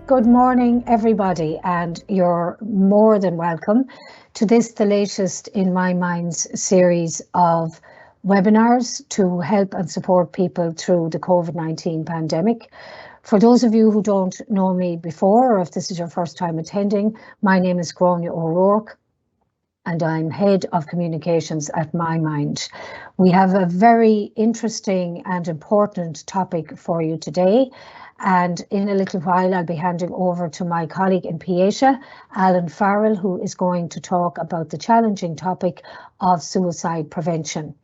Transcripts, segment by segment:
Good morning, everybody, and you're more than welcome to this, the latest in MyMind's series of webinars to help and support people through the COVID-19 pandemic. For those of you who don't know me before, or if this is your first time attending, my name is Gráinne O'Rourke, and I'm Head of Communications at MyMind. We have a very interesting and important topic for you today. And in a little while, I'll be handing over to my colleague in Pieta, Farrell, who is going to talk about the challenging topic of suicide prevention.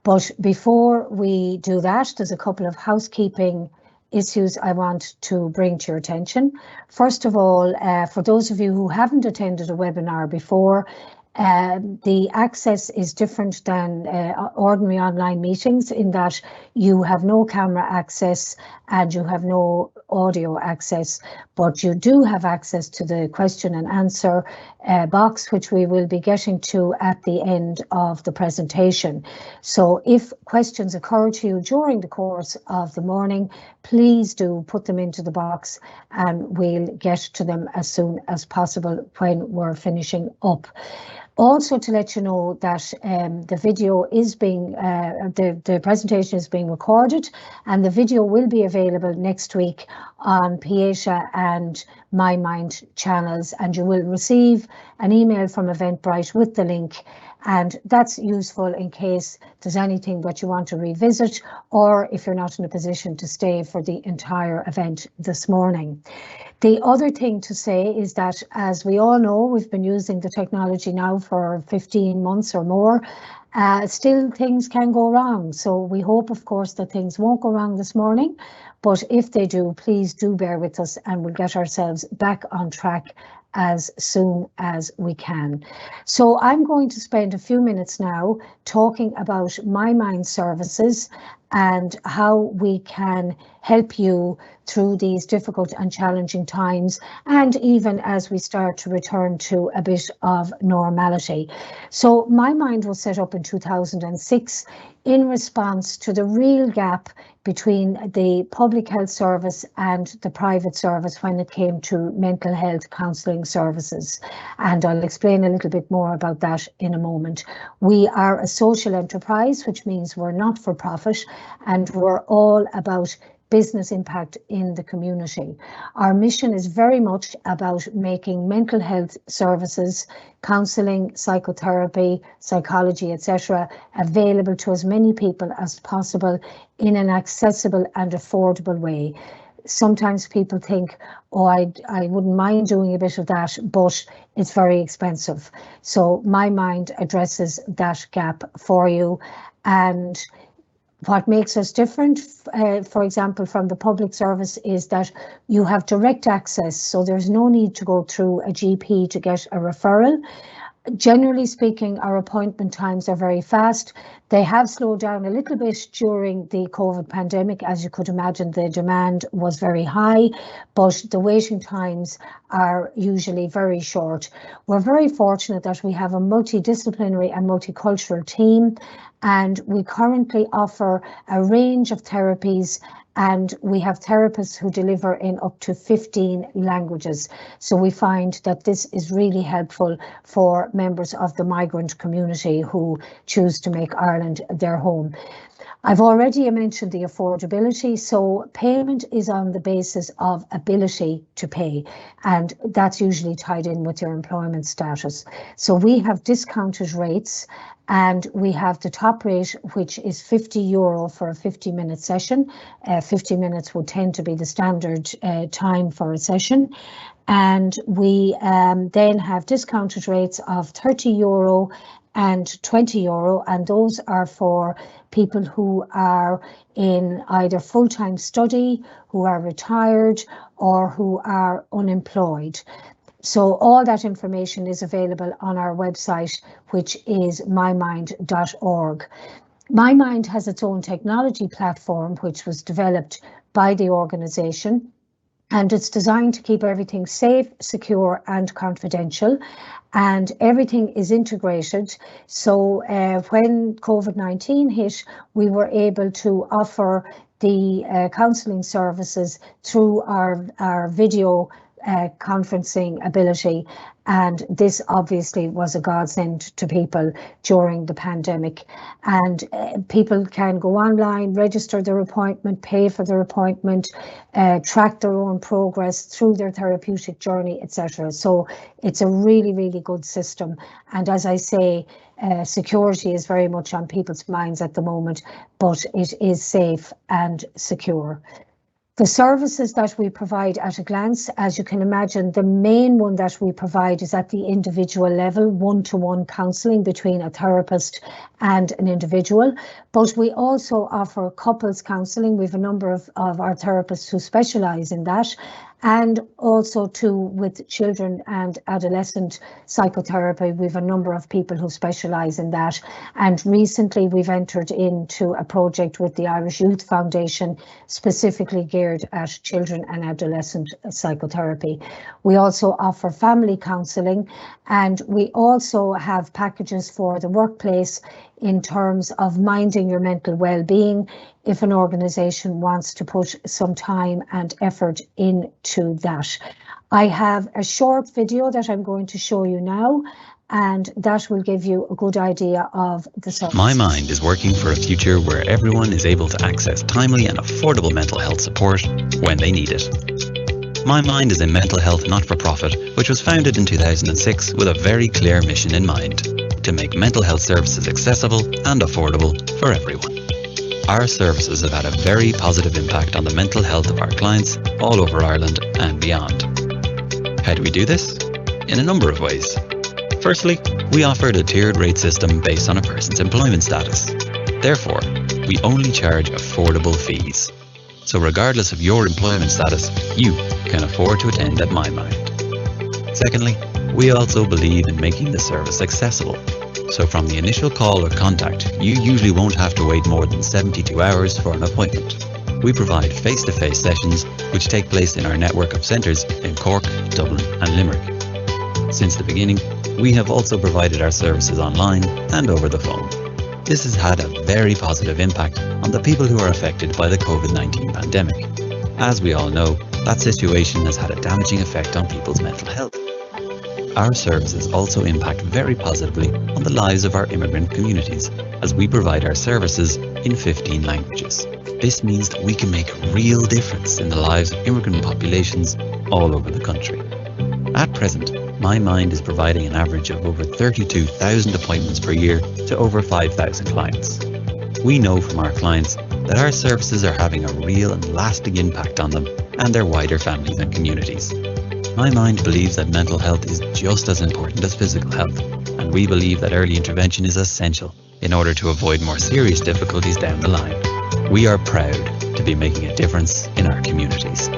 But before we do that, there's a couple of housekeeping issues I want to bring to your attention. First of all, for those of you who haven't attended a webinar before, the access is different than ordinary online meetings in that you have no camera access and you have no audio access, but you do have access to the question and answer box, which we will be getting to at the end of the presentation. So if questions occur to you during the course of the morning, please do put them into the box and we'll get to them as soon as possible when we're finishing up. Also, to let you know that the video is being, the presentation is being recorded, and the video will be available next week on Pieta and MyMind channels, and you will receive an email from Eventbrite with the link, and that's useful in case there's anything that you want to revisit, or if you're not in a position to stay for the entire event this morning. The other thing to say is that, as we all know, we've been using the technology now for 15 months or more. Still, things can go wrong. So we hope, of course, that things won't go wrong this morning. But if they do, please do bear with us and we'll get ourselves back on track as soon as we can. So I'm going to spend a few minutes now talking about MyMind services and how we can help you through these difficult and challenging times, and even as we start to return to a bit of normality. So MyMind was set up in 2006 in response to the real gap between the public health service and the private service when it came to mental health counselling services. And I'll explain a little bit more about that in a moment. We are a social enterprise, which means we're not for profit, and we're all about business impact in the community. Our mission is very much about making mental health services, counselling, psychotherapy, psychology, etc., available to as many people as possible in an accessible and affordable way. Sometimes people think, oh, I wouldn't mind doing a bit of that, but it's very expensive. So MyMind addresses that gap for you. And what makes us different, for example, from the public service is that you have direct access, so there's no need to go through a GP to get a referral. Generally speaking, our appointment times are very fast. They have slowed down a little bit during the COVID pandemic. As you could imagine, the demand was very high, but the waiting times are usually very short. We're very fortunate that we have a multidisciplinary and multicultural team, and we currently offer a range of therapies, and we have therapists who deliver in up to 15 languages. So we find that this is really helpful for members of the migrant community who choose to make Ireland their home. I've already mentioned the affordability, so payment is on the basis of ability to pay, and that's usually tied in with your employment status. So we have discounted rates, and we have the top rate, which is €50 for a 50-minute session. 50 minutes would tend to be the standard time for a session. And we then have discounted rates of €30 and €20, and those are for people who are in either full-time study, who are retired, or who are unemployed. So all that information is available on our website, which is mymind.org. MyMind has its own technology platform, which was developed by the organisation, and it's designed to keep everything safe, secure and confidential, and everything is integrated. So when COVID-19 hit, we were able to offer the counselling services through our video conferencing ability, and this obviously was a godsend to people during the pandemic. And people can go online, register their appointment, pay for their appointment, track their own progress through their therapeutic journey, etc. So it's a really, really good system. And as I say, security is very much on people's minds at the moment, but it is safe and secure. The services that we provide at a glance, as you can imagine, the main one that we provide is at the individual level, one-to-one counselling between a therapist and an individual. But we also offer couples counselling. We have a number of our therapists who specialise in that, and also too with children and adolescent psychotherapy. We have a number of people who specialise in that. And recently we've entered into a project with the Irish Youth Foundation, specifically geared at children and adolescent psychotherapy. We also offer family counselling, and we also have packages for the workplace in terms of minding your mental well-being, if an organisation wants to put some time and effort into that. I have a short video that I'm going to show you now, and that will give you a good idea of the service. MyMind is working for a future where everyone is able to access timely and affordable mental health support when they need it. MyMind is a mental health not-for-profit which was founded in 2006 with a very clear mission in mind: to make mental health services accessible and affordable for everyone. Our services have had a very positive impact on the mental health of our clients all over Ireland and beyond. How do we do this? In a number of ways. Firstly, we offered a tiered rate system based on a person's employment status. Therefore, we only charge affordable fees. So regardless of your employment status, you can afford to attend at MyMind. Secondly, we also believe in making the service accessible. So from the initial call or contact, you usually won't have to wait more than 72 hours for an appointment. We provide face-to-face sessions which take place in our network of centres in Cork, Dublin and Limerick. Since the beginning, we have also provided our services online and over the phone. This has had a very positive impact on the people who are affected by the COVID-19 pandemic. As we all know, that situation has had a damaging effect on people's mental health. Our services also impact very positively on the lives of our immigrant communities, as we provide our services in 15 languages. This means that we can make a real difference in the lives of immigrant populations all over the country. At present, MyMind is providing an average of over 32,000 appointments per year to over 5,000 clients. We know from our clients that our services are having a real and lasting impact on them and their wider families and communities. MyMind believes that mental health is just as important as physical health, and we believe that early intervention is essential in order to avoid more serious difficulties down the line. We are proud to be making a difference in our communities.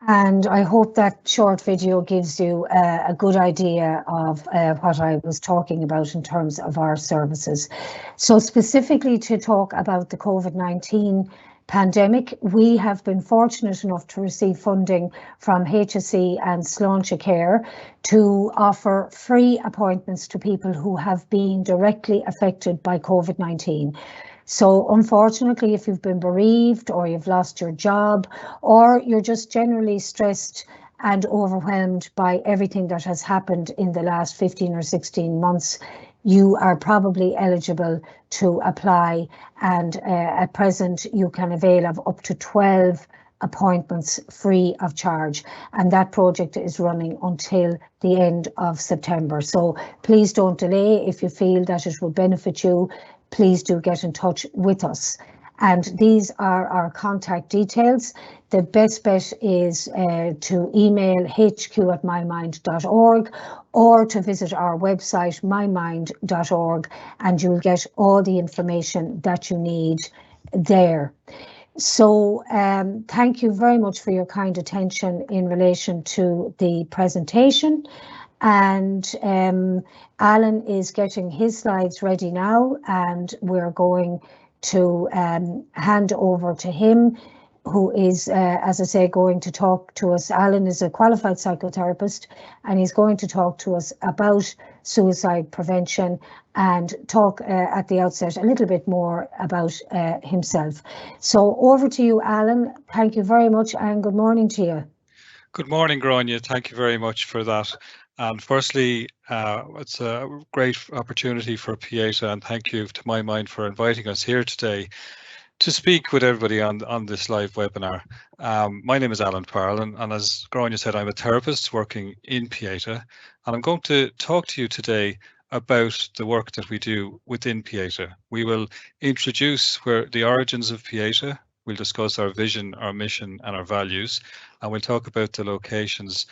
And I hope that short video gives you a good idea of what I was talking about in terms of our services. So specifically to talk about the COVID-19 pandemic, we have been fortunate enough to receive funding from HSE and Sláinte Care to offer free appointments to people who have been directly affected by COVID-19. So unfortunately, if you've been bereaved or you've lost your job, or you're just generally stressed and overwhelmed by everything that has happened in the last 15 or 16 months, you are probably eligible to apply. And at present, you can avail of up to 12 appointments free of charge. And that project is running until the end of September. So please don't delay. If you feel that it will benefit you, please do get in touch with us. And these are our contact details. The best bet is to email hq@mymind.org or to visit our website mymind.org, and you'll get all the information that you need there. So thank you very much for your kind attention in relation to the presentation. And Alan is getting his slides ready now, and we're going to hand over to him. who is, as I say, going to talk to us. Alan is a qualified psychotherapist, and he's going to talk to us about suicide prevention and talk at the outset a little bit more about himself. So over to you, Alan. Thank you very much, and good morning to you. Good morning, Grania. Thank you very much for that. And firstly, it's a great opportunity for Pieta, and thank you to MyMind for inviting us here today to speak with everybody on this live webinar. My name is Alan Farrell, and as Grania said, I'm a therapist working in Pieta, and I'm going to talk to you today about the work that we do within Pieta. We will introduce the origins of Pieta. We'll discuss our vision, our mission, and our values, and we'll talk about the locations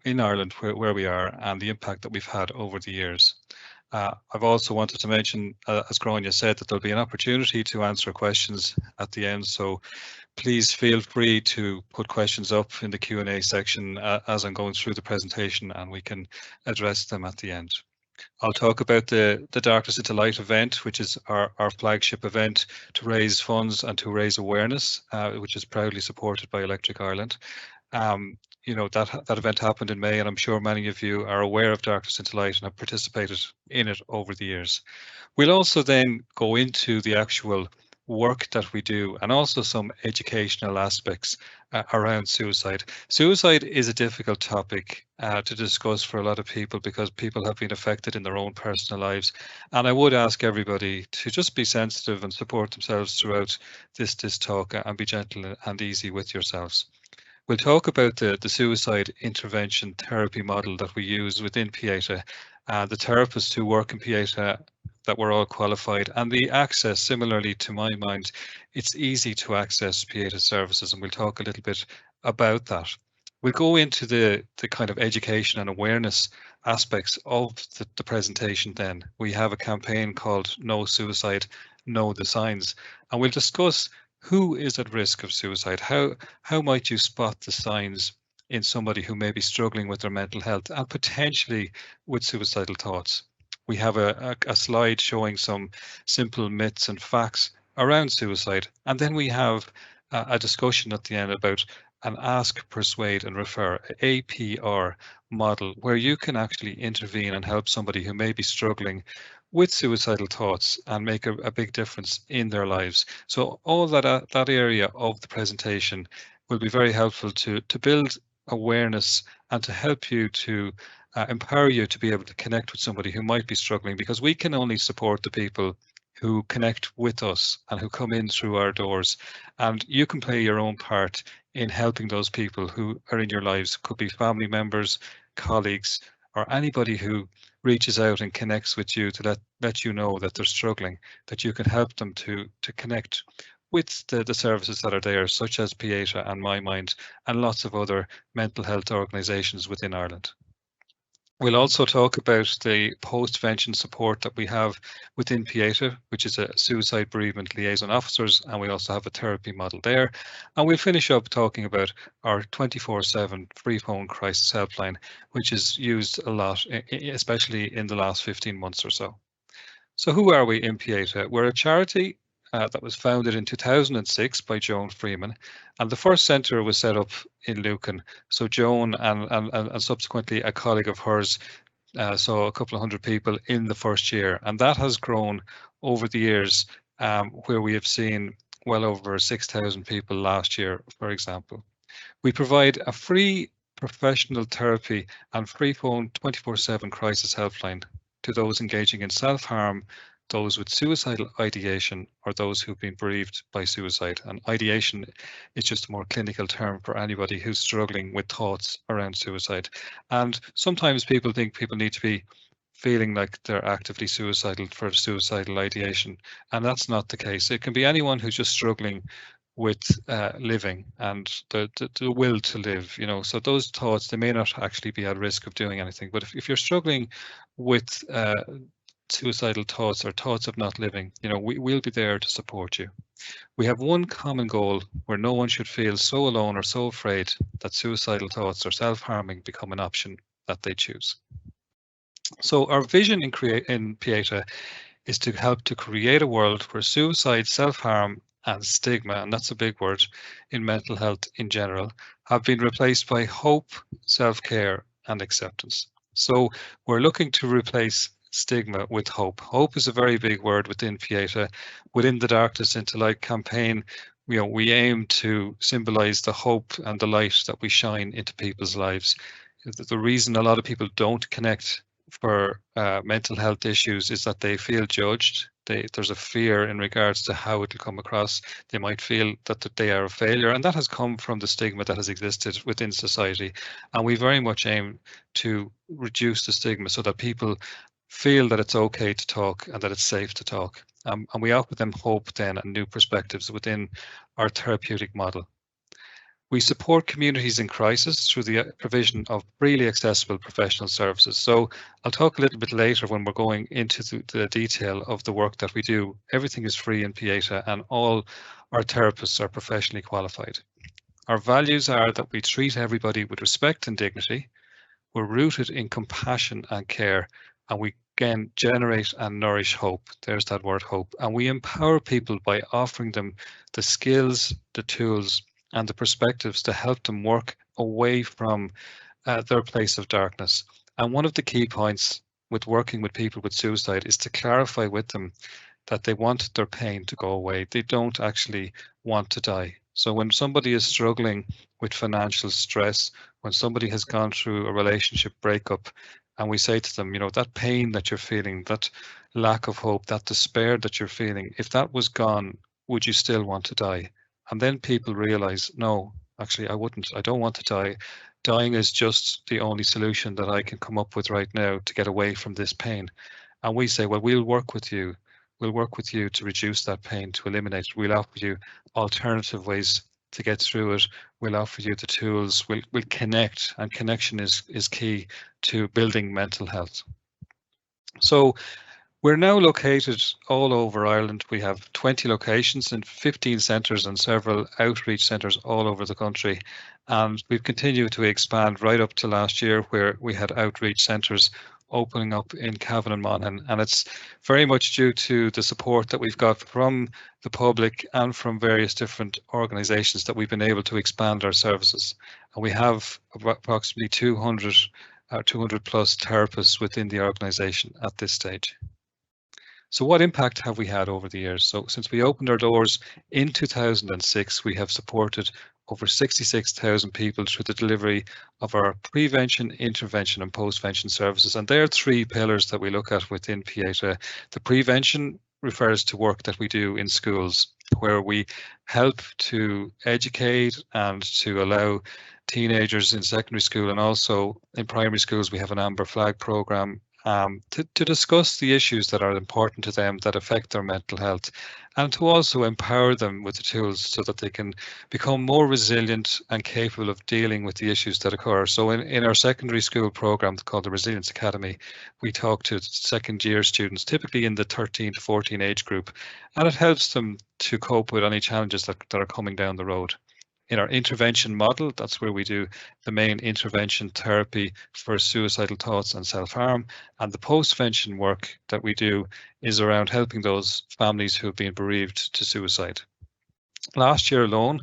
in Ireland where we are and the impact that we've had over the years. I've also wanted to mention, as Grania said, that there'll be an opportunity to answer questions at the end. So please feel free to put questions up in the Q&A section as I'm going through the presentation, and we can address them at the end. I'll talk about the Darkness into Light event, which is our flagship event to raise funds and to raise awareness, which is proudly supported by Electric Ireland. You know, that event happened in May, and I'm sure many of you are aware of Darkness into Light and have participated in it over the years. We'll also then go into the actual work that we do and also some educational aspects around suicide. Suicide is a difficult topic to discuss for a lot of people because people have been affected in their own personal lives. And I would ask everybody to just be sensitive and support themselves throughout this talk and be gentle and easy with yourselves. We'll talk about the suicide intervention therapy model that we use within Pieta, the therapists who work in Pieta, that we're all qualified, and the access. Similarly to MyMind, it's easy to access Pieta services, and we'll talk a little bit about that. We'll go into the kind of education and awareness aspects of the presentation then. We have a campaign called No Suicide, Know the Signs, and we'll discuss who is at risk of suicide. How might you spot the signs in somebody who may be struggling with their mental health and potentially with suicidal thoughts? We have a slide showing some simple myths and facts around suicide, and then we have a discussion at the end about an Ask, Persuade and Refer, APR model, where you can actually intervene and help somebody who may be struggling with suicidal thoughts and make a big difference in their lives. So all that area of the presentation will be very helpful to build awareness and to help you to empower you to be able to connect with somebody who might be struggling, because we can only support the people who connect with us and who come in through our doors. And you can play your own part in helping those people who are in your lives. Could be family members, colleagues, or anybody who reaches out and connects with you to let you know that they're struggling, that you can help them to connect with the services that are there, such as Pieta and MyMind and lots of other mental health organisations within Ireland. We'll also talk about the post-vention support that we have within Pieta, which is a suicide bereavement liaison officers, and we also have a therapy model there. And we'll finish up talking about our 24/7 free phone crisis helpline, which is used a lot, especially in the last 15 months or so. So who are we in Pieta? We're a charity that was founded in 2006 by Joan Freeman, and the first centre was set up in Lucan. So Joan and subsequently a colleague of hers saw a couple of hundred people in the first year, and that has grown over the years, where we have seen well over 6,000 people last year, for example. We provide a free professional therapy and free phone 24/7 crisis helpline to those engaging in self-harm, those with suicidal ideation, or those who've been bereaved by suicide. And ideation is just a more clinical term for anybody who's struggling with thoughts around suicide. And sometimes people think people need to be feeling like they're actively suicidal for suicidal ideation, and that's not the case. It can be anyone who's just struggling with living and the will to live, you know. So those thoughts, they may not actually be at risk of doing anything, but if you're struggling with suicidal thoughts or thoughts of not living, you know, we'll be there to support you. We have one common goal where no one should feel so alone or so afraid that suicidal thoughts or self-harming become an option that they choose. So our vision in Pieta is to help to create a world where suicide, self-harm and stigma, and that's a big word in mental health in general, have been replaced by hope, self-care, and acceptance. So we're looking to replace stigma with hope. Hope is a very big word within Pieta. Within the Darkness into Light campaign, we aim to symbolize the hope and the light that we shine into people's lives. The reason a lot of people don't connect for mental health issues is that they feel judged. There's a fear in regards to how it will come across. They might feel that they are a failure, and that has come from the stigma that has existed within society. And we very much aim to reduce the stigma so that people feel that it's okay to talk and that it's safe to talk. And we offer them hope then and new perspectives within our therapeutic model. We support communities in crisis through the provision of freely accessible professional services. So I'll talk a little bit later when we're going into the detail of the work that we do. Everything is free in Pieta and all our therapists are professionally qualified. Our values are that we treat everybody with respect and dignity. We're rooted in compassion and care, and we again generate and nourish hope. There's that word hope. And we empower people by offering them the skills, the tools, and the perspectives to help them work away from their place of darkness. And one of the key points with working with people with suicide is to clarify with them that they want their pain to go away. They don't actually want to die. So when somebody is struggling with financial stress, when somebody has gone through a relationship breakup, and we say to them, that pain that you're feeling, that lack of hope, that despair that you're feeling, if that was gone, would you still want to die? And then people realize, no, actually, I wouldn't. I don't want to die. Dying is just the only solution that I can come up with right now to get away from this pain. And we say, well, we'll work with you. We'll work with you to reduce that pain, to eliminate it. We'll offer you alternative ways to get through it. We'll offer you the tools. We'll connect, and connection is key to building mental health. So we're now located all over Ireland. We have 20 locations and 15 centres and several outreach centres all over the country. And we've continued to expand right up to last year, where we had outreach centres opening up in Cavan and Monaghan. And it's very much due to the support that we've got from the public and from various different organisations that we've been able to expand our services. And we have approximately 200 plus therapists within the organisation at this stage. So what impact have we had over the years? So since we opened our doors in 2006, we have supported over 66,000 people through the delivery of our prevention, intervention and postvention services. And there are three pillars that we look at within Pieta. The prevention refers to work that we do in schools, where we help to educate and to allow teenagers in secondary school, and also in primary schools we have an Amber Flag programme to discuss the issues that are important to them, that affect their mental health, and to also empower them with the tools so that they can become more resilient and capable of dealing with the issues that occur. So in our secondary school programme called the Resilience Academy, we talk to second year students, typically in the 13 to 14 age group, and it helps them to cope with any challenges that are coming down the road. In our intervention model, that's where we do the main intervention therapy for suicidal thoughts and self-harm. And the postvention work that we do is around helping those families who have been bereaved to suicide. Last year alone,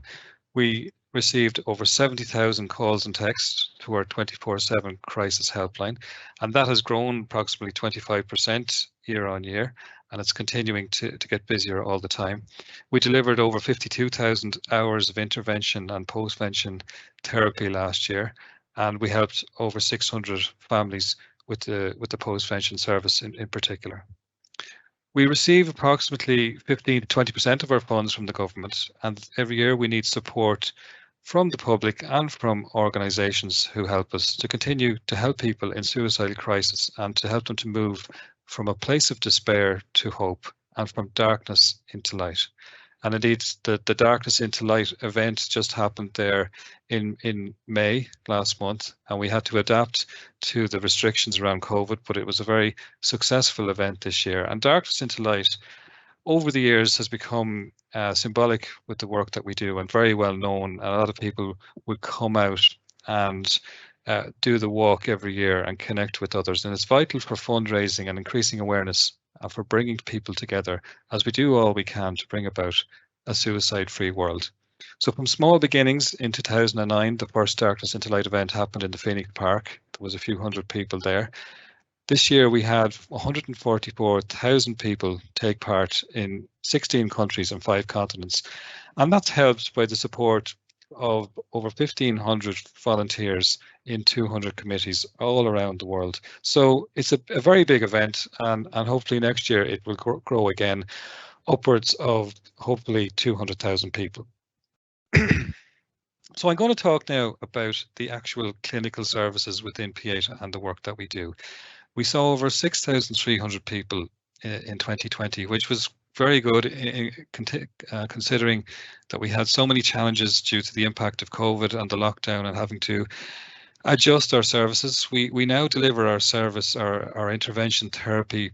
we received over 70,000 calls and texts to our 24/7 crisis helpline, and that has grown approximately 25% year on year, and it's continuing to get busier all the time. We delivered over 52,000 hours of intervention and postvention therapy last year, and we helped over 600 families with the postvention service in particular. We receive approximately 15 to 20% of our funds from the government, and every year we need support from the public and from organisations who help us to continue to help people in suicidal crisis and to help them to move from a place of despair to hope and from darkness into light. And indeed, the Darkness into Light event just happened there in May last month, and we had to adapt to the restrictions around COVID, but it was a very successful event this year. And Darkness into Light over the years has become symbolic with the work that we do and very well known. And a lot of people would come out and do the walk every year and connect with others. And it's vital for fundraising and increasing awareness, for bringing people together as we do all we can to bring about a suicide-free world. So from small beginnings in 2009, the first Darkness into Light event happened in the Phoenix Park. There was a few hundred people there. This year we had 144,000 people take part in 16 countries and 5 continents. And that's helped by the support of over 1,500 volunteers in 200 committees all around the world. So it's a very big event, and hopefully next year it will grow again, upwards of hopefully 200,000 people. So I'm going to talk now about the actual clinical services within Pieta and the work that we do. We saw over 6,300 people in 2020, which was very good considering that we had so many challenges due to the impact of COVID and the lockdown and having to adjust our services. We now deliver our service, our intervention therapy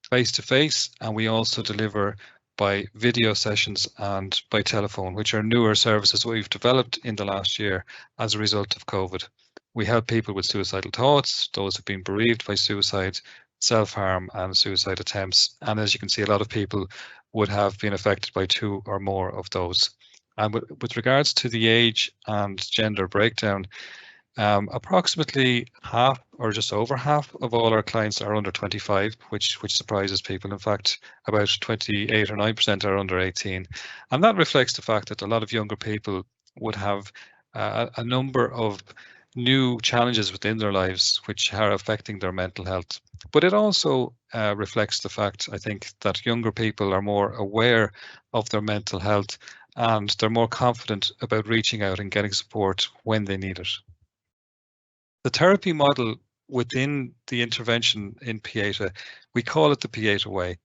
face-to-face, and we also deliver by video sessions and by telephone, which are newer services we've developed in the last year as a result of COVID. We help people with suicidal thoughts, those who've been bereaved by suicide, self-harm and suicide attempts. And as you can see, a lot of people would have been affected by 2 or more of those. And with regards to the age and gender breakdown, approximately half or just over half of all our clients are under 25, which surprises people. In fact, about 28 or 9% are under 18. And that reflects the fact that a lot of younger people would have a number of new challenges within their lives which are affecting their mental health. But it also reflects the fact, I think, that younger people are more aware of their mental health and they're more confident about reaching out and getting support when they need it. The therapy model within the intervention in Pieta, we call it the Pieta way.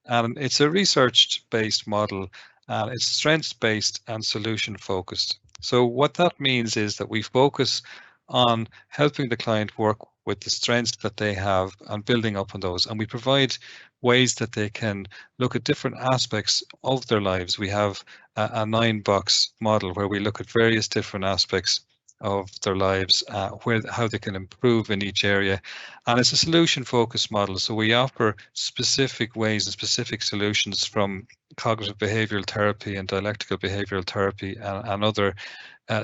And it's a research-based model, and it's strengths-based and solution-focused. So what that means is that we focus on helping the client work with the strengths that they have and building up on those. And we provide ways that they can look at different aspects of their lives. We have a 9-box model where we look at various different aspects of their lives, how they can improve in each area. And it's a solution-focused model. So we offer specific ways and specific solutions from cognitive behavioral therapy and dialectical behavioral therapy and other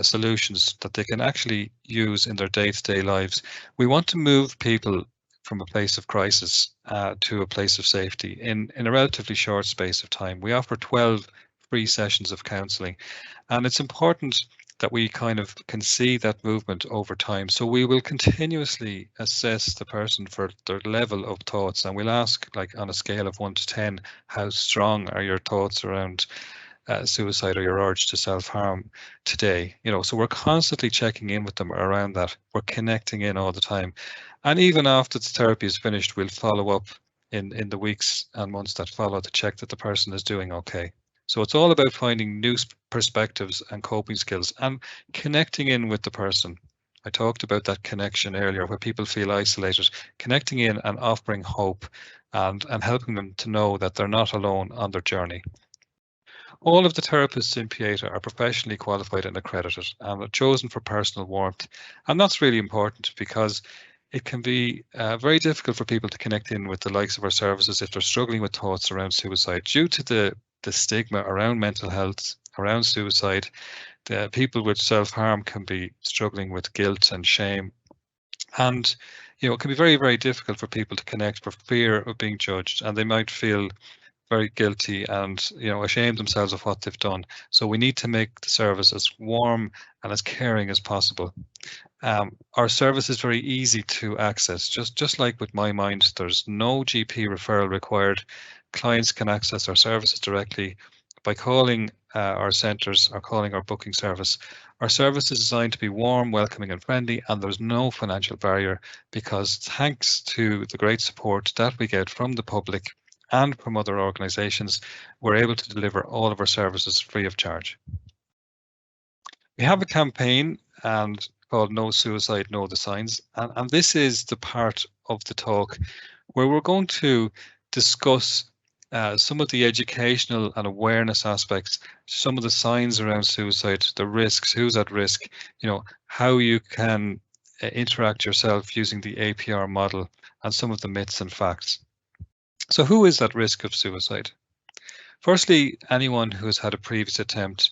solutions that they can actually use in their day-to-day lives. We want to move people from a place of crisis to a place of safety in a relatively short space of time. We offer 12 free sessions of counselling, and it's important that we kind of can see that movement over time. So we will continuously assess the person for their level of thoughts, and we'll ask, like on a scale of 1 to 10, how strong are your thoughts around suicide or your urge to self-harm today? You know, so we're constantly checking in with them around that. We're connecting in all the time. And even after the therapy is finished, we'll follow up in the weeks and months that follow to check that the person is doing okay. So it's all about finding new perspectives and coping skills and connecting in with the person. I talked about that connection earlier where people feel isolated, connecting in and offering hope and helping them to know that they're not alone on their journey. All of the therapists in Pieta are professionally qualified and accredited and are chosen for personal warmth. And that's really important because it can be very difficult for people to connect in with the likes of our services if they're struggling with thoughts around suicide due to the stigma around mental health, around suicide. The people with self-harm can be struggling with guilt and shame. And, you know, it can be very, very difficult for people to connect for fear of being judged, and they might feel very guilty and, you know, ashamed themselves of what they've done. So we need to make the service as warm and as caring as possible. Our service is very easy to access, just like with MyMind. There's no GP referral required. Clients can access our services directly by calling our centres or calling our booking service. Our service is designed to be warm, welcoming and friendly, and there's no financial barrier because thanks to the great support that we get from the public and from other organisations, we're able to deliver all of our services free of charge. We have a campaign called No Suicide, Know the Signs, and this is the part of the talk where we're going to discuss some of the educational and awareness aspects, some of the signs around suicide, the risks, who's at risk, you know, how you can interact yourself using the APR model, and some of the myths and facts. So who is at risk of suicide? Firstly, anyone who has had a previous attempt,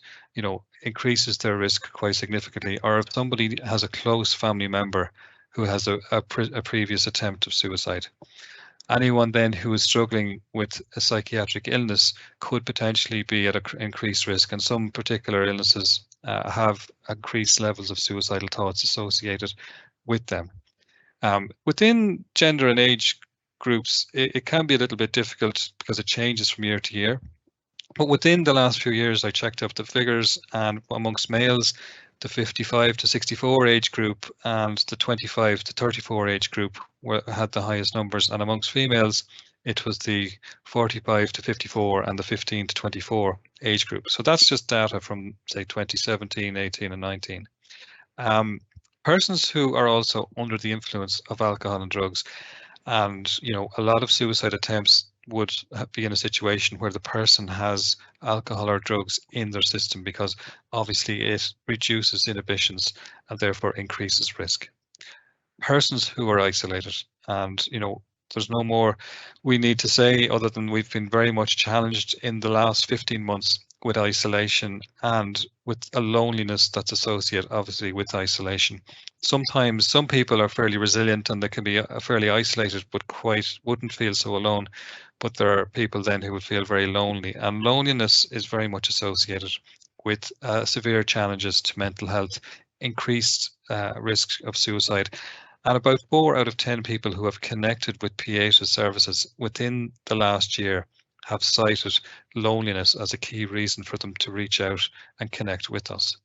increases their risk quite significantly, or if somebody has a close family member who has a previous attempt of suicide. Anyone then who is struggling with a psychiatric illness could potentially be at an increased risk, and some particular illnesses have increased levels of suicidal thoughts associated with them. Within gender and age groups, it can be a little bit difficult because it changes from year to year. But within the last few years, I checked up the figures, and amongst males, the 55 to 64 age group and the 25 to 34 age group had the highest numbers, and amongst females, it was the 45 to 54 and the 15 to 24 age group. So that's just data from, say, 2017, 18, and 19. Persons who are also under the influence of alcohol and drugs, and a lot of suicide attempts would be in a situation where the person has alcohol or drugs in their system, because obviously it reduces inhibitions and therefore increases risk. Persons who are isolated, and there's no more we need to say other than we've been very much challenged in the last 15 months with isolation and with a loneliness that's associated obviously with isolation. Sometimes some people are fairly resilient and they can be fairly isolated but wouldn't feel so alone, but there are people then who would feel very lonely, and loneliness is very much associated with severe challenges to mental health, increased risk of suicide. And about 4 out of 10 people who have connected with Pieta services within the last year have cited loneliness as a key reason for them to reach out and connect with us.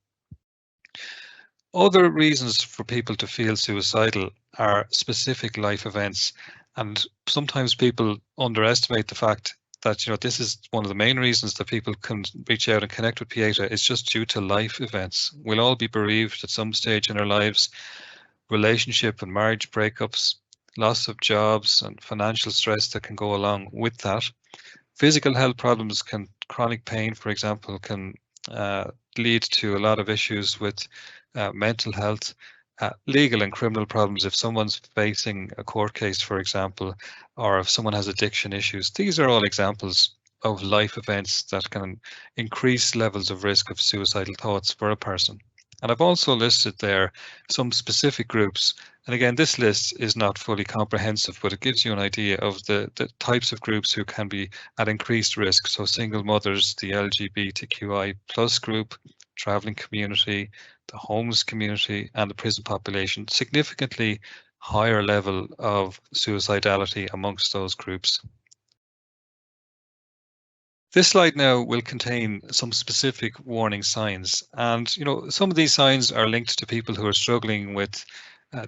Other reasons for people to feel suicidal are specific life events, and sometimes people underestimate the fact that this is one of the main reasons that people can reach out and connect with Pieta. It's just due to life events. We'll all be bereaved at some stage in our lives. Relationship and marriage breakups, loss of jobs, and financial stress that can go along with that. Physical health problems chronic pain, for example, can lead to a lot of issues with mental health, legal and criminal problems. If someone's facing a court case, for example, or if someone has addiction issues, these are all examples of life events that can increase levels of risk of suicidal thoughts for a person. And I've also listed there some specific groups. And again, this list is not fully comprehensive, but it gives you an idea of the types of groups who can be at increased risk. So single mothers, the LGBTQI plus group, traveling community, the homeless community, and the prison population. Significantly higher level of suicidality amongst those groups. This slide now will contain some specific warning signs, and some of these signs are linked to people who are struggling with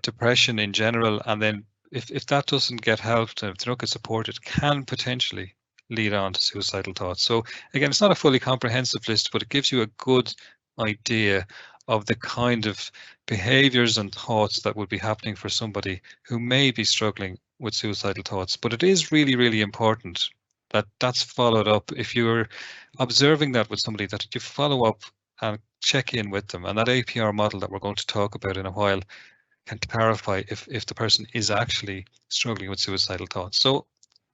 depression in general, and then if that doesn't get helped and if they don't get support, it can potentially lead on to suicidal thoughts. So again, it's not a fully comprehensive list, but it gives you a good idea of the kind of behaviors and thoughts that would be happening for somebody who may be struggling with suicidal thoughts. But it is really, really important that's followed up. If you're observing that with somebody, that you follow up and check in with them, and that APR model that we're going to talk about in a while can clarify if the person is actually struggling with suicidal thoughts. So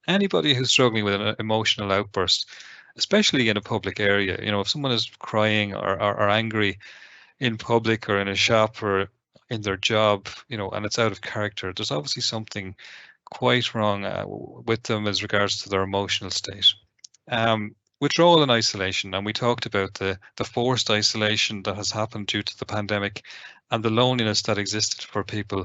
anybody who's struggling with an emotional outburst, especially in a public area, if someone is crying or angry in public or in a shop or in their job, and it's out of character, there's obviously something quite wrong with them as regards to their emotional state. Withdrawal and isolation, and we talked about the forced isolation that has happened due to the pandemic and the loneliness that existed for people.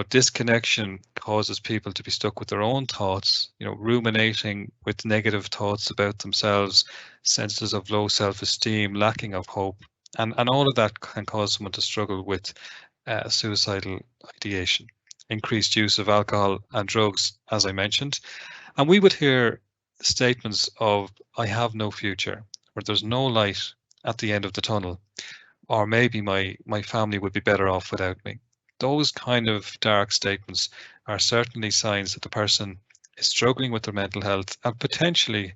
Disconnection causes people to be stuck with their own thoughts, ruminating with negative thoughts about themselves, senses of low self-esteem, lacking of hope, and all of that can cause someone to struggle with suicidal ideation. Increased use of alcohol and drugs, as I mentioned. And we would hear statements of, I have no future, or there's no light at the end of the tunnel, or maybe my family would be better off without me. Those kind of dark statements are certainly signs that the person is struggling with their mental health and potentially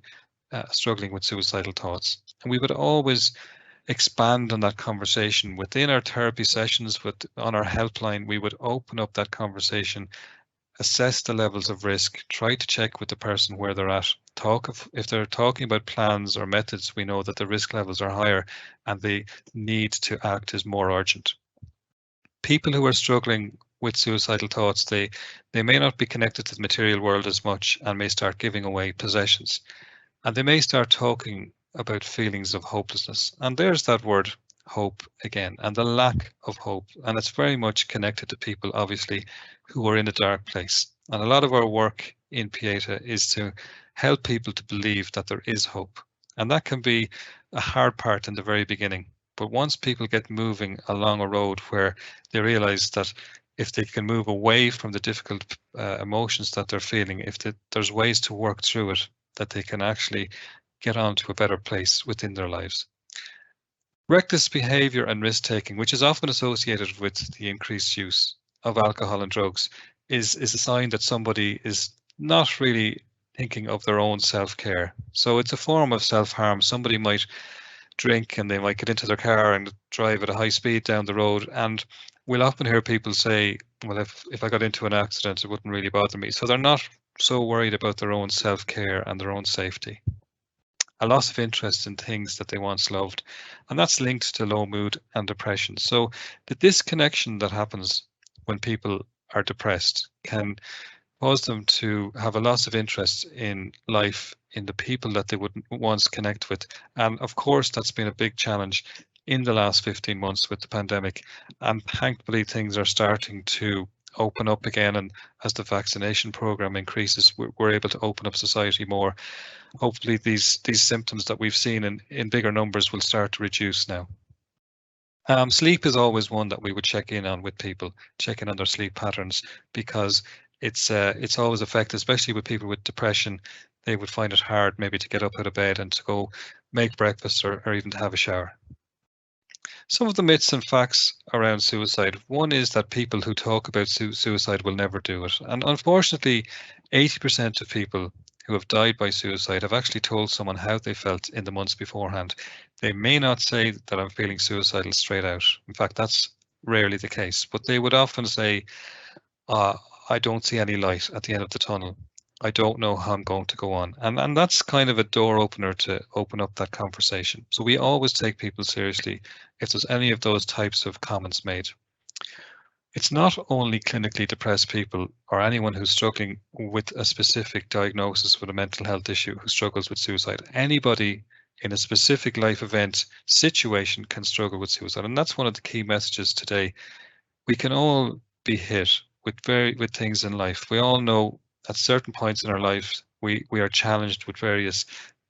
struggling with suicidal thoughts. And we would always expand on that conversation within our therapy sessions. On our helpline, we would open up that conversation, assess the levels of risk, try to check with the person where they're at, if they're talking about plans or methods, we know that the risk levels are higher and the need to act is more urgent. People who are struggling with suicidal thoughts, they may not be connected to the material world as much and may start giving away possessions. And they may start talking about feelings of hopelessness. And there's that word hope again, and the lack of hope. And it's very much connected to people, obviously, who are in a dark place. And a lot of our work in Pieta is to help people to believe that there is hope. And that can be a hard part in the very beginning. But once people get moving along a road where they realize that if they can move away from the difficult emotions that they're feeling, there's ways to work through it, that they can actually get on to a better place within their lives. Reckless behavior and risk-taking, which is often associated with the increased use of alcohol and drugs, is a sign that somebody is not really thinking of their own self-care. So it's a form of self-harm. Somebody might drink and they might get into their car and drive at a high speed down the road. And we'll often hear people say, well, if I got into an accident, it wouldn't really bother me. So they're not so worried about their own self-care and their own safety. A loss of interest in things that they once loved, and that's linked to low mood and depression. So the disconnection that happens when people are depressed can cause them to have a loss of interest in life, in the people that they would once connect with. And of course, that's been a big challenge in the last 15 months with the pandemic. And thankfully, things are starting to open up again. And as the vaccination program increases, we're able to open up society more. Hopefully, these symptoms that we've seen in bigger numbers will start to reduce now. Sleep is always one that we would check in on with people, check in on their sleep patterns, because it's always affected, especially with people with depression. They would find it hard maybe to get up out of bed and to go make breakfast or even to have a shower. Some of the myths and facts around suicide. One is that people who talk about suicide will never do it. And unfortunately, 80% of people who have died by suicide have actually told someone how they felt in the months beforehand. They may not say that I'm feeling suicidal straight out. In fact, that's rarely the case, but they would often say, I don't see any light at the end of the tunnel. I don't know how I'm going to go on. And that's kind of a door opener to open up that conversation. So we always take people seriously if there's any of those types of comments made. It's not only clinically depressed people or anyone who's struggling with a specific diagnosis with a mental health issue who struggles with suicide. Anybody in a specific life event situation can struggle with suicide. And that's one of the key messages today. We can all be hit with things in life. We all know at certain points in our lives, we are challenged with various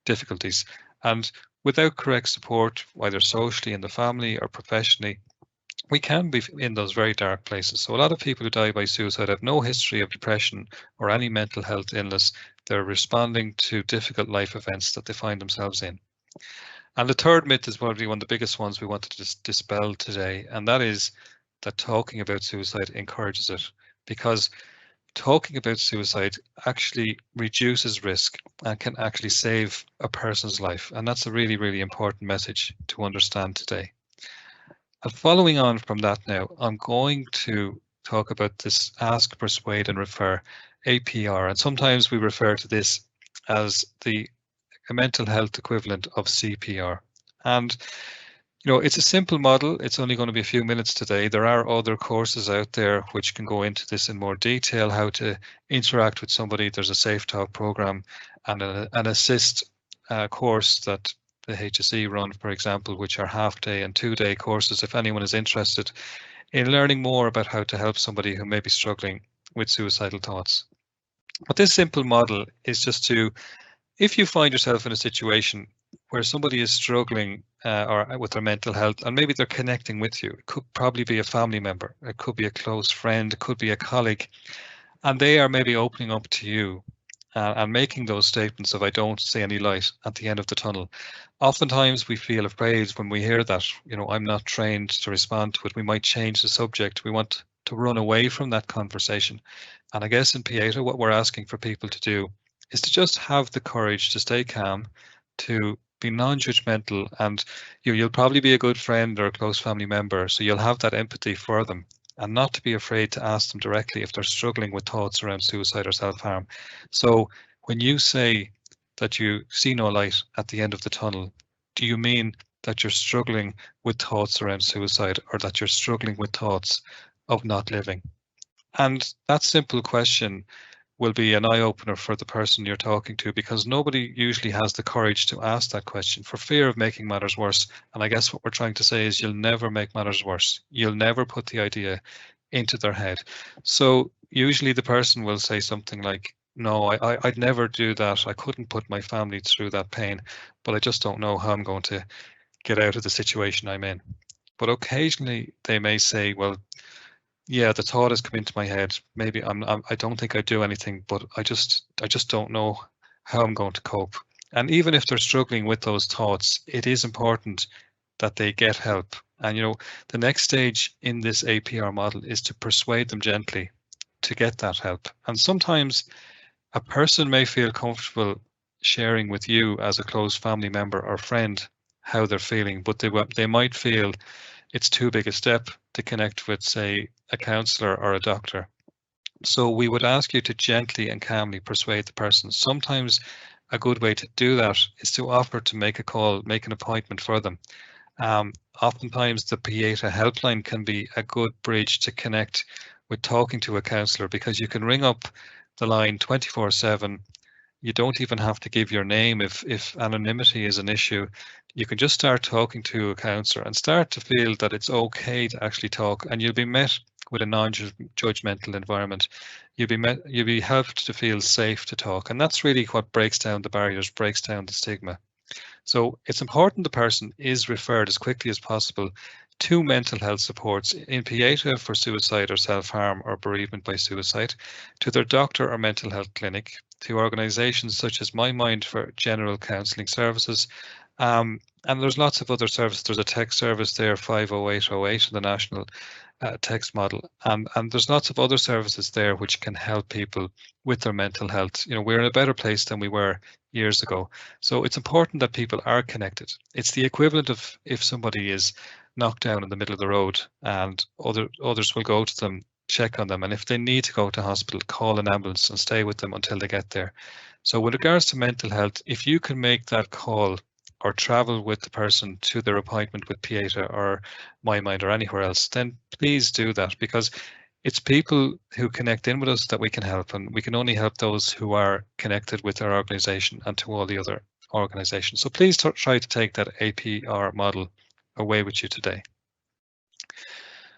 difficulties. And without correct support, either socially in the family or professionally, we can be in those very dark places. So a lot of people who die by suicide have no history of depression or any mental health illness. They're responding to difficult life events that they find themselves in. And the third myth is probably one of the biggest ones we wanted to dispel today, and that is that talking about suicide encourages it, because talking about suicide actually reduces risk and can actually save a person's life. And that's a really, really important message to understand today. And following on from that now, I'm going to talk about this ask, persuade and refer, APR. And sometimes we refer to this as the mental health equivalent of CPR. And it's a simple model. It's only going to be a few minutes today. There are other courses out there which can go into this in more detail, how to interact with somebody. There's a Safe Talk program and an assist course that the HSE run, for example, which are half-day and two-day courses. If anyone is interested in learning more about how to help somebody who may be struggling with suicidal thoughts. But this simple model is just to, if you find yourself in a situation where somebody is struggling or with their mental health, and maybe they're connecting with you, it could probably be a family member, it could be a close friend, it could be a colleague, and they are maybe opening up to you and making those statements of, I don't see any light at the end of the tunnel. Oftentimes we feel afraid when we hear that, I'm not trained to respond to it. We might change the subject. We want to run away from that conversation. And I guess in Pieta, what we're asking for people to do is to just have the courage to stay calm, to be non-judgmental, and you'll probably be a good friend or a close family member, so you'll have that empathy for them, and not to be afraid to ask them directly if they're struggling with thoughts around suicide or self-harm. So when you say that you see no light at the end of the tunnel? Do you mean that you're struggling with thoughts around suicide, or that you're struggling with thoughts of not living? And that simple question will be an eye-opener for the person you're talking to, because nobody usually has the courage to ask that question for fear of making matters worse. And I guess what we're trying to say is you'll never make matters worse. You'll never put the idea into their head. So usually the person will say something like, no, I'd never do that. I couldn't put my family through that pain, but I just don't know how I'm going to get out of the situation I'm in. But occasionally they may say, well, yeah, the thought has come into my head. Maybe I don't think I do anything, but I just don't know how I'm going to cope. And even if they're struggling with those thoughts, it is important that they get help. And the next stage in this APR model is to persuade them gently to get that help. And sometimes a person may feel comfortable sharing with you as a close family member or friend how they're feeling, but they might feel it's too big a step to connect with, say, a counsellor or a doctor. So we would ask you to gently and calmly persuade the person. Sometimes a good way to do that is to offer to make a call, make an appointment for them. Oftentimes the Pieta helpline can be a good bridge to connect with talking to a counsellor, because you can ring up the line 24/7. You don't even have to give your name if anonymity is an issue. You can just start talking to a counsellor and start to feel that it's okay to actually talk, and you'll be met with a non-judgmental environment. You'll be helped to feel safe to talk, and that's really what breaks down the barriers, breaks down the stigma. So it's important the person is referred as quickly as possible to mental health supports in Pieta for suicide or self-harm or bereavement by suicide, to their doctor or mental health clinic, to organisations such as MyMind for general counselling services. And there's lots of other services. There's a text service there, 50808, the national text model. And there's lots of other services there which can help people with their mental health. We're in a better place than we were years ago. So it's important that people are connected. It's the equivalent of if somebody is knocked down in the middle of the road and others will go to them, check on them, and if they need to go to hospital, call an ambulance and stay with them until they get there. So with regards to mental health, if you can make that call or travel with the person to their appointment with Pieta or MyMind or anywhere else, then please do that, because it's people who connect in with us that we can help, and we can only help those who are connected with our organisation and to all the other organisations. So please try to take that APR model away with you today.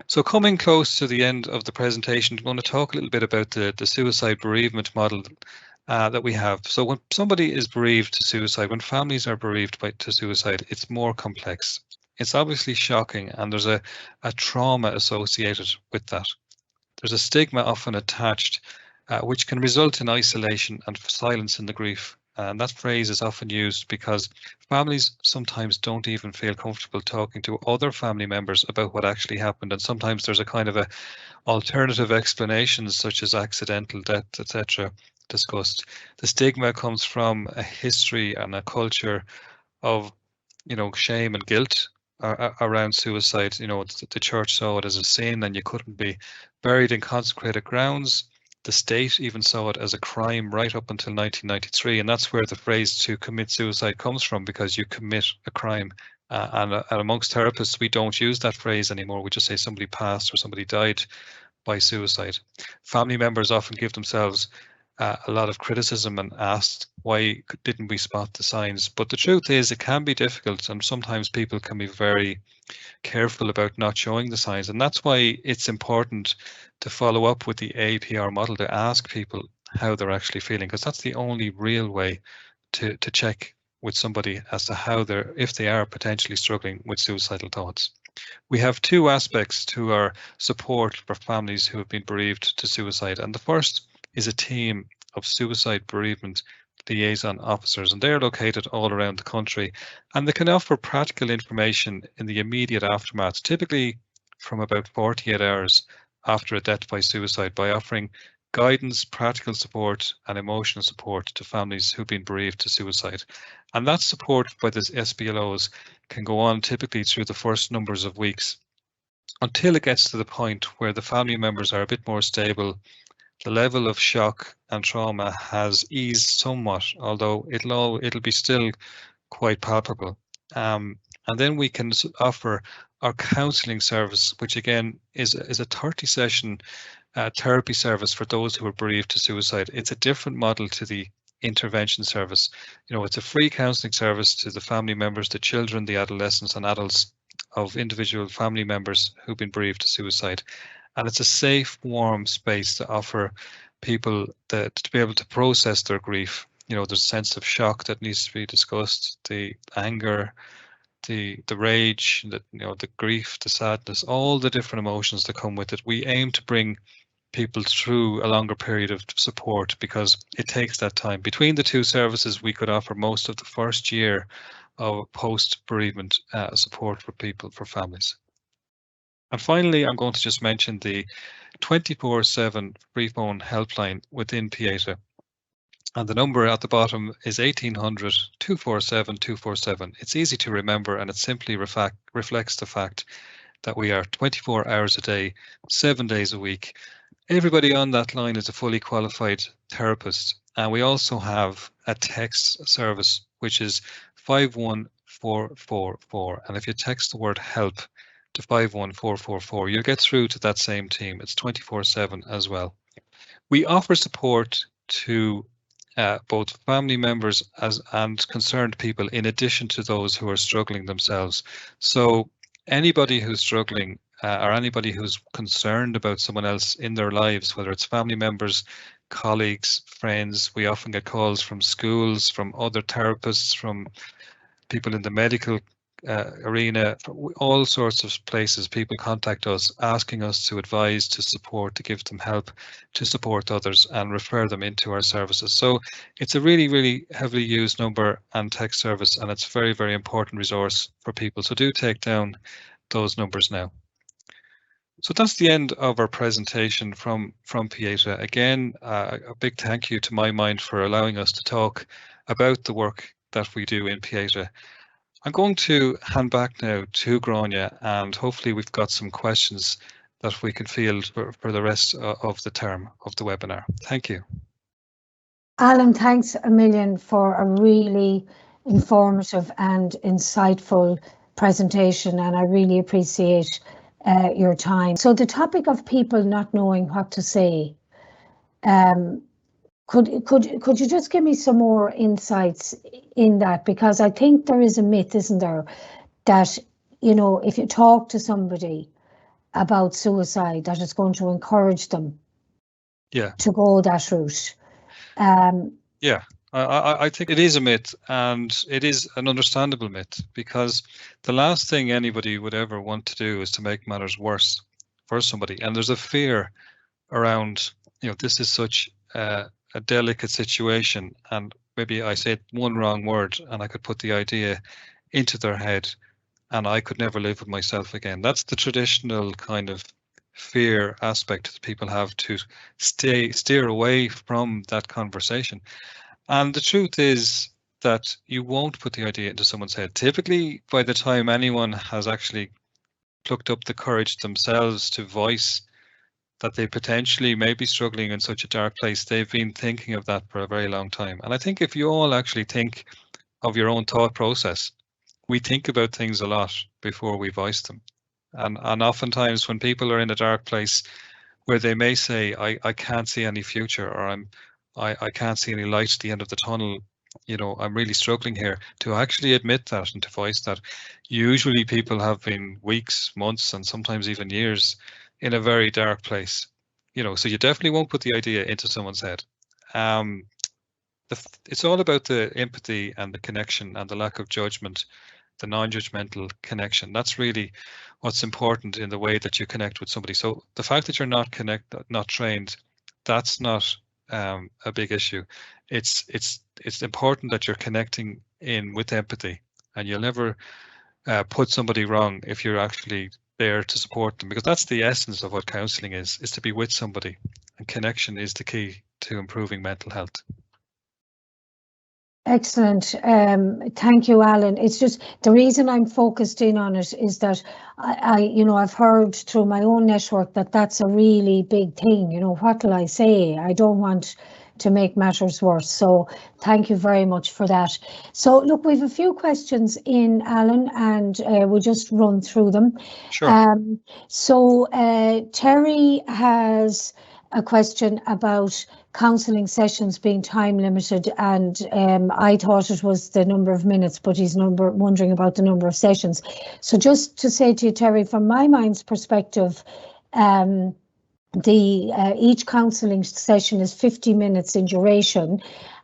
So coming close to the end of the presentation, I'm going to talk a little bit about the suicide bereavement model that we have. So when somebody is bereaved to suicide, when families are bereaved to suicide, it's more complex. It's obviously shocking, and there's a trauma associated with that. There's a stigma often attached, which can result in isolation and silence in the grief. And that phrase is often used because families sometimes don't even feel comfortable talking to other family members about what actually happened. And sometimes there's a kind of alternative explanations such as accidental death, etc. discussed. The stigma comes from a history and a culture of, shame and guilt around suicide. The church saw it as a sin and you couldn't be buried in consecrated grounds. The state even saw it as a crime right up until 1993, and that's where the phrase to commit suicide comes from, because you commit a crime. And amongst therapists, we don't use that phrase anymore. We just say somebody passed or somebody died by suicide. Family members often give themselves a lot of criticism and ask, why didn't we spot the signs? But the truth is, it can be difficult, and sometimes people can be very careful about not showing the signs. And that's why it's important to follow up with the APR model, to ask people how they're actually feeling, because that's the only real way to check with somebody as to how if they are potentially struggling with suicidal thoughts. We have two aspects to our support for families who have been bereaved to suicide, and the first is a team of suicide bereavement liaison officers, and they're located all around the country, and they can offer practical information in the immediate aftermath, typically from about 48 hours after a death by suicide, by offering guidance, practical support and emotional support to families who've been bereaved to suicide. And that support by the SBLOs can go on typically through the first numbers of weeks until it gets to the point where the family members are a bit more stable the level of shock and trauma has eased somewhat, although it'll be still quite palpable. And then we can offer our counselling service, which again is a 30-session therapy service for those who are bereaved to suicide. It's a different model to the intervention service. You know, it's a free counselling service to the family members, the children, the adolescents and adults of individual family members who've been bereaved to suicide. And it's a safe, warm space to offer people to be able to process their grief. You know, there's a sense of shock that needs to be discussed, the anger, the rage, the grief, the sadness, all the different emotions that come with it. We aim to bring people through a longer period of support because it takes that time. Between the two services, we could offer most of the first year of post-bereavement support for people, for families. And finally, I'm going to just mention the 24/7 free phone helpline within Pieta. And the number at the bottom is 1800 247 247. It's easy to remember, and it simply reflects the fact that we are 24 hours a day, 7 days a week. Everybody on that line is a fully qualified therapist. And we also have a text service, which is 51444. And if you text the word help to 51444, you'll get through to that same team. It's 24/7 as well. We offer support to both family members and concerned people, in addition to those who are struggling themselves. So anybody who's struggling or anybody who's concerned about someone else in their lives, whether it's family members, colleagues, friends, we often get calls from schools, from other therapists, from people in the medical arena, all sorts of places. People contact us asking us to advise, to support, to give them help, to support others and refer them into our services. So it's a really, really heavily used number and text service, and it's a very, very important resource for people. So do take down those numbers now. So that's the end of our presentation from Pieta. Again, a big thank you to MyMind for allowing us to talk about the work that we do in Pieta. I'm going to hand back now to Grania, and hopefully we've got some questions that we can field for the rest of the term of the webinar. Thank you. Alan, thanks a million for a really informative and insightful presentation, and I really appreciate your time. So the topic of people not knowing what to say, could you just give me some more insights in that? Because I think there is a myth, isn't there, that, you know, if you talk to somebody about suicide, that it's going to encourage them to go that route. Yeah, I think it is a myth, and it is an understandable myth, because the last thing anybody would ever want to do is to make matters worse for somebody. And there's a fear around, you know, this is such a delicate situation, and maybe I said one wrong word and I could put the idea into their head and I could never live with myself again. That's the traditional kind of fear aspect that people have to steer away from that conversation. And the truth is that you won't put the idea into someone's head. Typically, by the time anyone has actually plucked up the courage themselves to voice that they potentially may be struggling in such a dark place, they've been thinking of that for a very long time. And I think if you all actually think of your own thought process, we think about things a lot before we voice them. And oftentimes when people are in a dark place where they may say, I can't see any future, or I can't see any light at the end of the tunnel, you know, I'm really struggling here, to actually admit that and to voice that. Usually people have been weeks, months, and sometimes even years in a very dark place, you know, so you definitely won't put the idea into someone's head. It's all about the empathy and the connection and the lack of judgment, the non-judgmental connection. That's really what's important in the way that you connect with somebody. So the fact that you're not trained, that's not a big issue. It's important that you're connecting in with empathy, and you'll never put somebody wrong if you're actually there to support them, because that's the essence of what counselling is to be with somebody, and connection is the key to improving mental health. Excellent. Thank you, Alan. It's just the reason I'm focused in on it is that I've heard through my own network that that's a really big thing. What will I say? I don't want to make matters worse. So thank you very much for that. So look, we have a few questions in, Alan, and we'll just run through them. Sure. So Terry has a question about counselling sessions being time limited, and I thought it was the number of minutes, but he's wondering about the number of sessions. So just to say to you, Terry, from MyMind's perspective, each counselling session is 50 minutes in duration,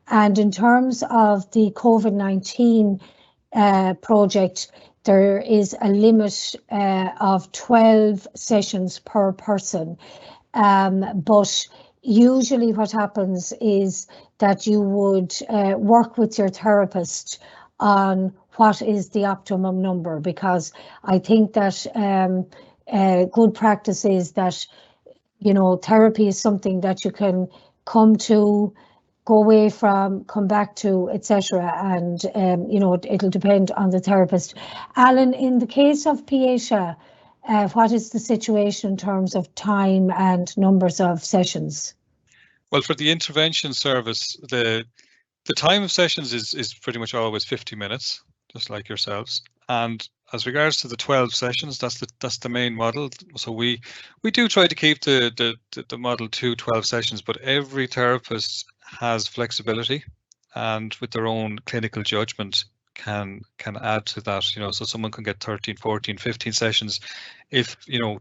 and in terms of the COVID-19 project, there is a limit of 12 sessions per person, but usually what happens is that you would work with your therapist on what is the optimum number, because I think that good practice is that, therapy is something that you can come to, go away from, come back to, etc. And, it'll depend on the therapist. Alan, in the case of Pieta, what is the situation in terms of time and numbers of sessions? Well, for the intervention service, the time of sessions is pretty much always 50 minutes, just like yourselves. And as regards to the 12 sessions, that's the main model. So we do try to keep the model to 12 sessions, but every therapist has flexibility, and with their own clinical judgment can add to that. So someone can get 13, 14, 15 sessions if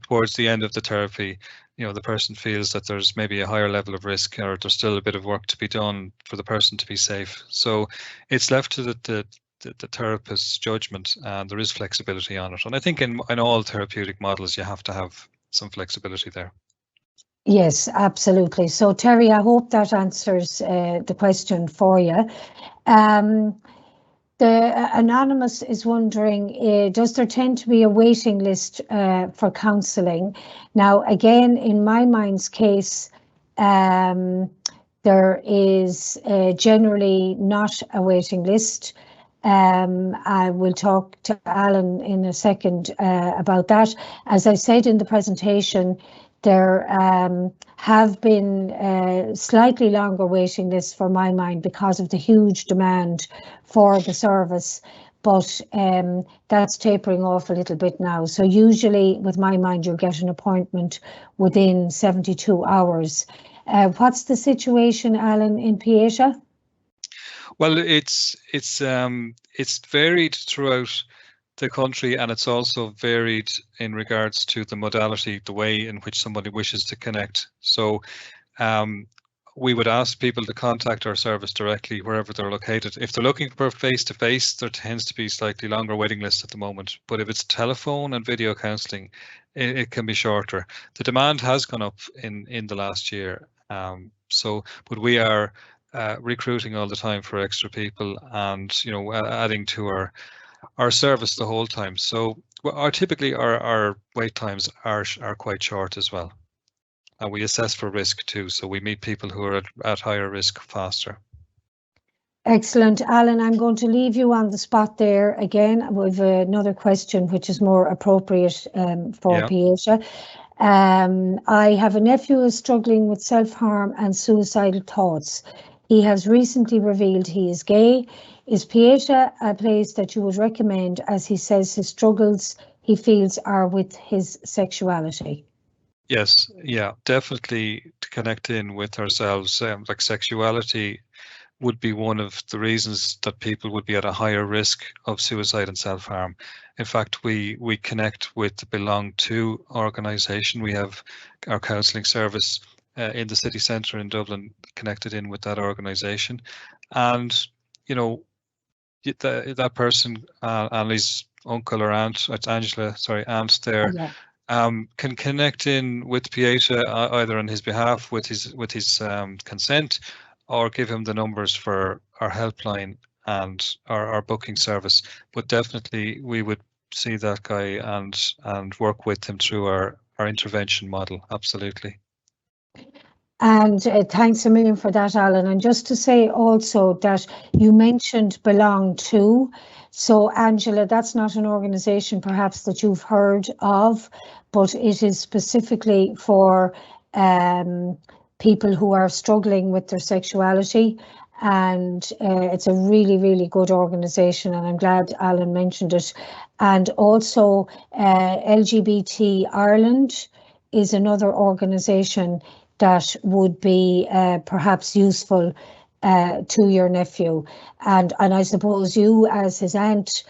towards the end of the therapy the person feels that there's maybe a higher level of risk, or there's still a bit of work to be done for the person to be safe. So it's left to the therapist's judgment, and there is flexibility on it. And I think in all therapeutic models you have to have some flexibility there. Yes, absolutely. So Terry, I hope that answers the question for you. The anonymous is wondering, does there tend to be a waiting list for counselling? Now, again, in MyMind's case, there is generally not a waiting list. I will talk to Alan in a second about that. As I said in the presentation, there have been slightly longer waiting lists for MyMind because of the huge demand for the service, but that's tapering off a little bit now. So usually with MyMind, you'll get an appointment within 72 hours. What's the situation, Alan, in Pieta? Well, it's varied throughout the country, and it's also varied in regards to the modality, the way in which somebody wishes to connect. So we would ask people to contact our service directly wherever they're located. If they're looking for face-to-face, there tends to be slightly longer waiting lists at the moment. But if it's telephone and video counselling, it can be shorter. The demand has gone up in the last year. But we are recruiting all the time for extra people, and adding to our service the whole time. So typically our wait times are quite short as well. And we assess for risk too, so we meet people who are at higher risk faster. Excellent. Alan, I'm going to leave you on the spot there again with another question which is more appropriate for Pieta. I have a nephew who is struggling with self-harm and suicidal thoughts. He has recently revealed he is gay. Is Pieta a place that you would recommend, as he says his struggles he feels are with his sexuality? Yes, yeah, definitely to connect in with ourselves. Like sexuality would be one of the reasons that people would be at a higher risk of suicide and self-harm. In fact, we connect with the Belong To organisation. We have our counselling service in the city centre in Dublin connected in with that organisation. And, that person, Annalie's uncle or aunt, it's Angela, sorry, aunt there, can connect in with Pieta either on his behalf with his consent, or give him the numbers for our helpline and our booking service. But definitely we would see that guy and work with him through our intervention model. Absolutely. And thanks a million for that, Alan. And just to say also that you mentioned Belong To. So, Angela, that's not an organisation perhaps that you've heard of, but it is specifically for people who are struggling with their sexuality. And it's a really, really good organisation, and I'm glad Alan mentioned it. And also LGBT Ireland is another organisation that would be perhaps useful to your nephew. And I suppose you, as his aunt,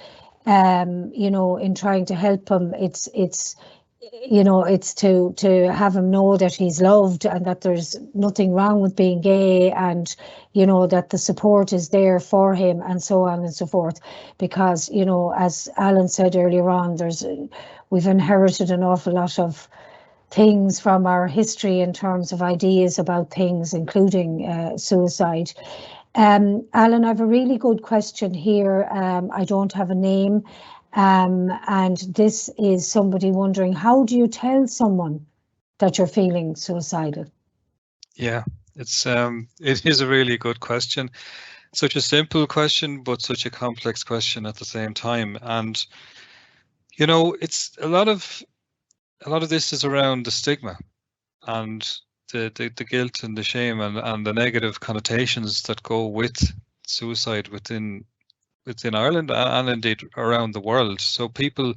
you know, in trying to help him, it's you know, it's to have him know that he's loved and that there's nothing wrong with being gay, and you know that the support is there for him, and so on and so forth. Because you know, as Alan said earlier on, we've inherited an awful lot of things from our history in terms of ideas about things, including suicide. Alan, I have a really good question here. I don't have a name. And this is somebody wondering, how do you tell someone that you're feeling suicidal? Yeah, it is a really good question. Such a simple question, but such a complex question at the same time. And you know, it's a lot of this is around the stigma and the guilt and the shame and the negative connotations that go with suicide within Ireland and indeed around the world. So people,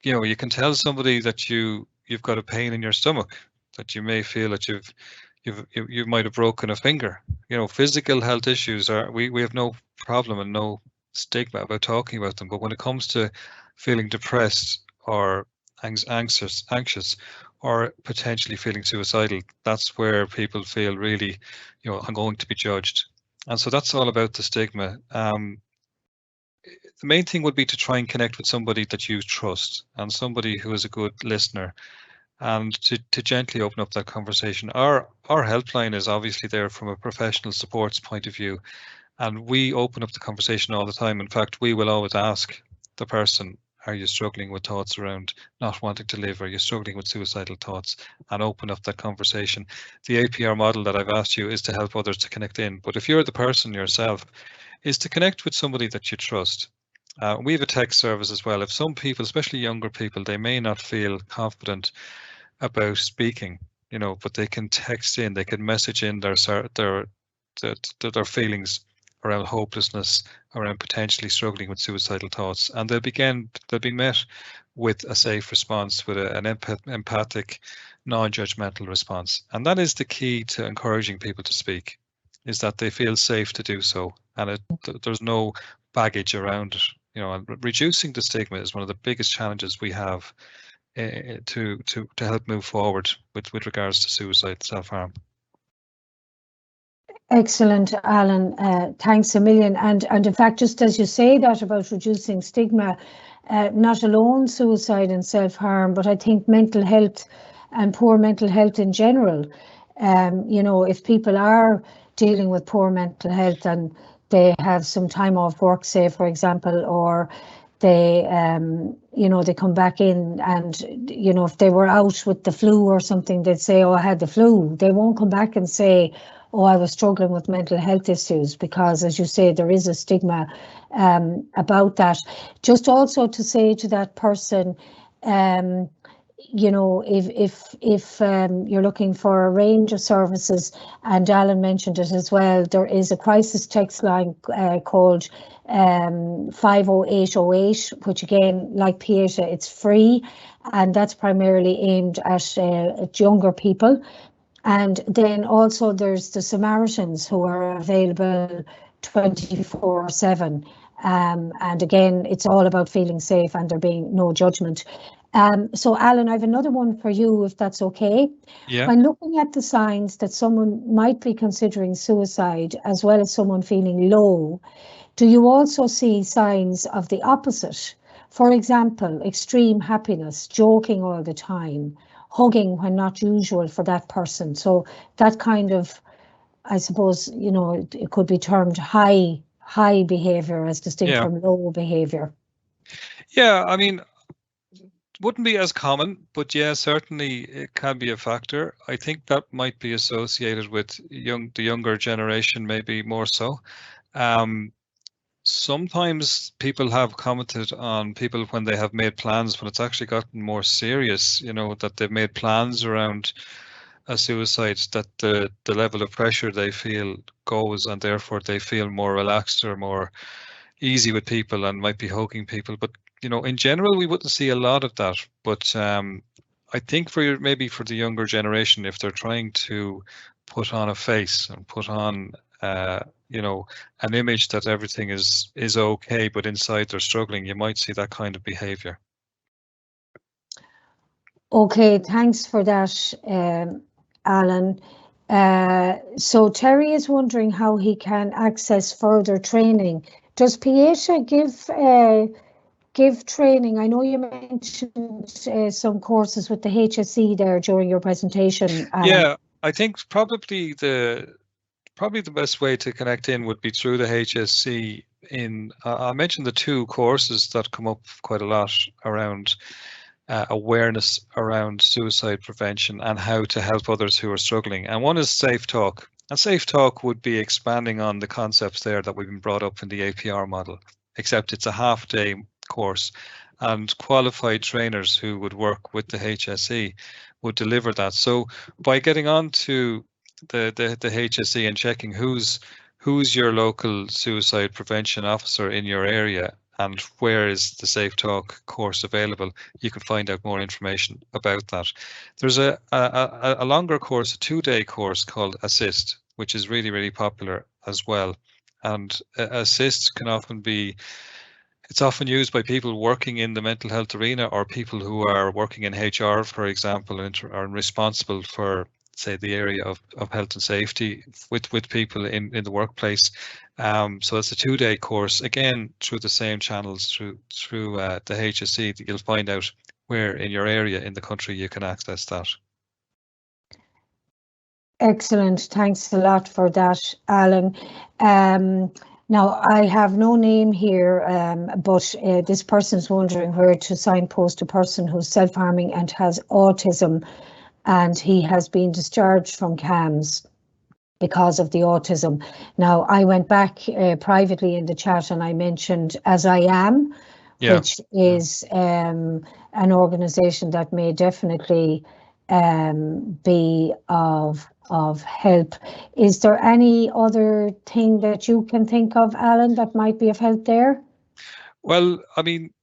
you know, you can tell somebody that you've got a pain in your stomach, that you may feel that you might have broken a finger. You know, physical health issues we have no problem and no stigma about talking about them. But when it comes to feeling depressed or anxious or potentially feeling suicidal, that's where people feel really, you know, I'm going to be judged. And so that's all about the stigma. The main thing would be to try and connect with somebody that you trust and somebody who is a good listener, and to gently open up that conversation. Our helpline is obviously there from a professional supports point of view, and we open up the conversation all the time. In fact, we will always ask the person, are you struggling with thoughts around not wanting to live? Are you struggling with suicidal thoughts? And open up that conversation. The APR model that I've asked you is to help others to connect in. But if you're the person yourself, is to connect with somebody that you trust. We have a text service as well. If some people, especially younger people, they may not feel confident about speaking, you know, but they can text in, they can message in their feelings around hopelessness, around potentially struggling with suicidal thoughts, and they'll be met with a safe response, with an empathic, non-judgmental response. And that is the key to encouraging people to speak, is that they feel safe to do so, and there's no baggage around it. You know, and reducing the stigma is one of the biggest challenges we have to help move forward with regards to suicide, self-harm. Excellent, Alan. Thanks a million. And in fact, just as you say that about reducing stigma, not alone suicide and self-harm, but I think mental health and poor mental health in general. You know, if people are dealing with poor mental health and they have some time off work, say, for example, or they, you know, they come back in and, you know, if they were out with the flu or something, they'd say, oh, I had the flu. They won't come back and say, oh, I was struggling with mental health issues, because, as you say, there is a stigma about that. Just also to say to that person, you know, if you're looking for a range of services, and Alan mentioned it as well, there is a crisis text line called 50808, which again, like Pieta, it's free, and that's primarily aimed at younger people. And then also there's the Samaritans, who are available 24/7. And again, it's all about feeling safe and there being no judgment. So Alan, I have another one for you, if that's okay. Yeah. When looking at the signs that someone might be considering suicide, as well as someone feeling low, do you also see signs of the opposite? For example, extreme happiness, joking all the time, hugging when not usual for that person. So that kind of, I suppose, you know, it could be termed high behavior as distinct from low behavior. Yeah, I mean, wouldn't be as common, but yeah, certainly it can be a factor. I think that might be associated with the younger generation, maybe more so. Sometimes people have commented on people when they have made plans, when it's actually gotten more serious, you know, that they've made plans around a suicide, that the level of pressure they feel goes, and therefore they feel more relaxed or more easy with people and might be hugging people. But you know, in general, we wouldn't see a lot of that. But I think maybe for the younger generation, if they're trying to put on a face and put on you know, an image that everything is okay, but inside they're struggling, you might see that kind of behavior. Okay, thanks for that, Alan. So Terry is wondering how he can access further training. Does Pieta give training? I know you mentioned some courses with the HSE there during your presentation, Alan. Yeah, I think probably the best way to connect in would be through the HSC. I mentioned the two courses that come up quite a lot around awareness around suicide prevention and how to help others who are struggling. And one is Safe Talk. And Safe Talk would be expanding on the concepts there that we've been brought up in the APR model, except it's a half-day course, and qualified trainers who would work with the HSE would deliver that. So by getting on to the HSE and checking who's your local suicide prevention officer in your area and where is the Safe Talk course available, you can find out more information about that. There's a longer course, a 2-day course called Assist, which is really, really popular as well. And Assist can often be, it's often used by people working in the mental health arena or people who are working in HR, for example, and are responsible for, say, the area of health and safety with people in the workplace. So it's a 2-day course, again, through the same channels, through the HSE, that you'll find out where in your area in the country you can access that. Excellent. Thanks a lot for that, Alan. Now, I have no name here, but this person's wondering where to signpost a person who's self-harming and has autism, and he has been discharged from CAMHS because of the autism. Now, I went back privately in the chat and I mentioned As I Am, which is an organisation that may definitely be of help. Is there any other thing that you can think of, Alan, that might be of help there? Well, I mean,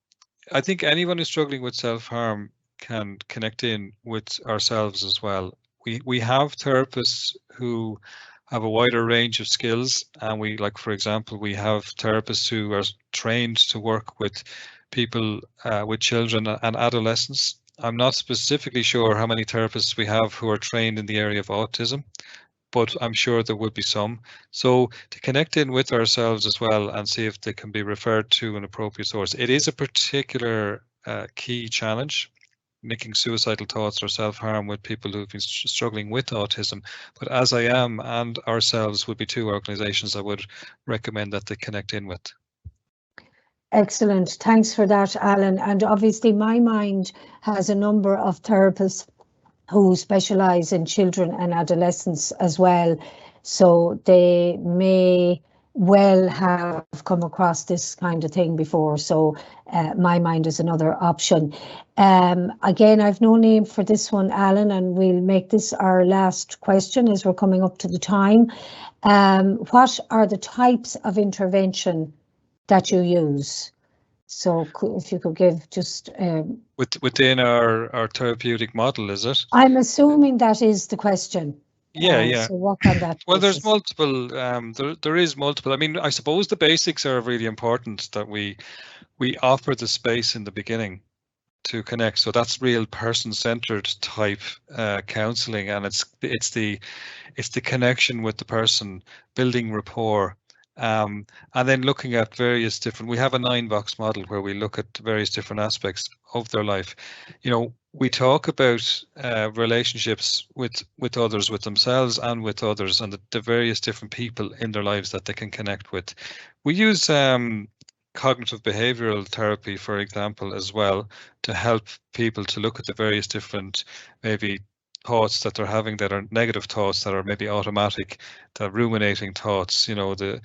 I think anyone who's struggling with self-harm can connect in with ourselves as well. We have therapists who have a wider range of skills, and we, like, for example, we have therapists who are trained to work with people with children and adolescents. I'm not specifically sure how many therapists we have who are trained in the area of autism, but I'm sure there would be some. So to connect in with ourselves as well and see if they can be referred to an appropriate source. It is a particular key challenge, making suicidal thoughts or self-harm with people who've been struggling with autism. But As I Am and ourselves would be two organisations I would recommend that they connect in with. Excellent. Thanks for that, Alan. And obviously MyMind has a number of therapists who specialise in children and adolescents as well. So they may well have come across this kind of thing before. So MyMind is another option. Again, I've no name for this one, Alan, and we'll make this our last question as we're coming up to the time. What are the types of intervention that you use? So if you could give just... within our therapeutic model, is it? I'm assuming that is the question. Yeah. So what can that Well, there's multiple, there is multiple. I mean, I suppose the basics are really important, that we offer the space in the beginning to connect. So that's real person-centered type counseling, and it's the connection with the person, building rapport. And then looking at various different, we have a 9-box model where we look at various different aspects of their life. You know, we talk about relationships with others, with themselves and with others, and the various different people in their lives that they can connect with. We use cognitive behavioral therapy, for example, as well, to help people to look at the various different maybe thoughts that they're having that are negative thoughts, that are maybe automatic, the ruminating thoughts, the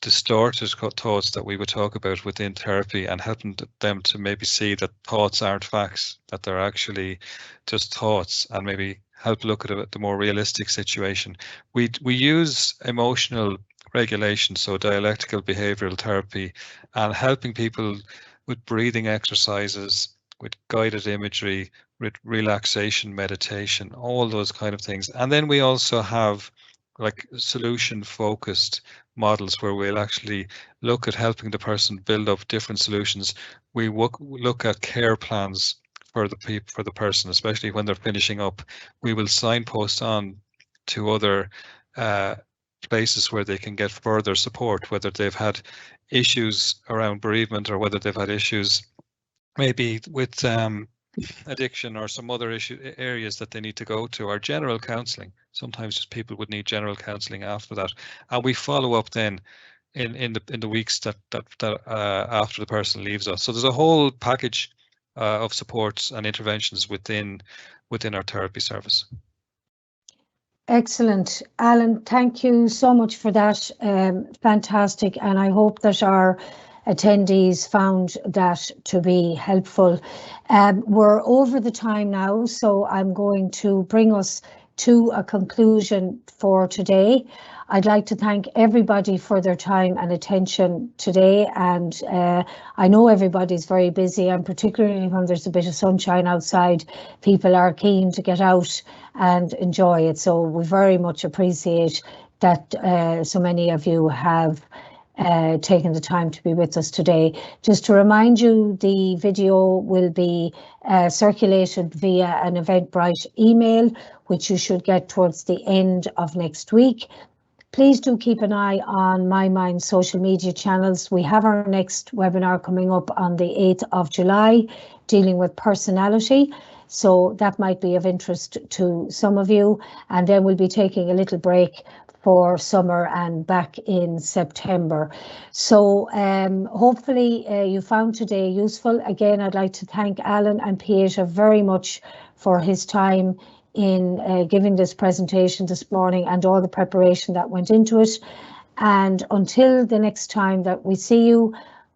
distorted thoughts that we would talk about within therapy, and helping them to maybe see that thoughts aren't facts, that they're actually just thoughts, and maybe help look at the more realistic situation. We use emotional regulation, so dialectical behavioral therapy, and helping people with breathing exercises, with guided imagery, with relaxation meditation, all those kind of things. And then we also have like solution focused models where we'll actually look at helping the person build up different solutions. We look at care plans for the person, especially when they're finishing up. We will signpost on to other places where they can get further support, whether they've had issues around bereavement or whether they've had issues maybe with addiction or some other areas that they need to go to, or general counselling. Sometimes just people would need general counselling after that, and we follow up then in the weeks that after the person leaves us. So there's a whole package of supports and interventions within our therapy service. Excellent. Alan, thank you so much for that. Fantastic. And I hope that our attendees found that to be helpful. We're over the time now, so I'm going to bring us to a conclusion for today. I'd like to thank everybody for their time and attention today, and I know everybody's very busy, and particularly when there's a bit of sunshine outside, people are keen to get out and enjoy it. So we very much appreciate that so many of you have taken the time to be with us today. Just to remind you, the video will be circulated via an Eventbrite email, which you should get towards the end of next week. Please do keep an eye on MyMind social media channels. We have our next webinar coming up on the 8th of July, dealing with personality. So that might be of interest to some of you. And then we'll be taking a little break for summer and back in September. So hopefully you found today useful. Again, I'd like to thank Alan and Pieta very much for his time in giving this presentation this morning and all the preparation that went into it. And until the next time that we see you,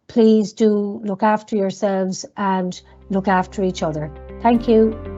please do look after yourselves and look after each other. Thank you.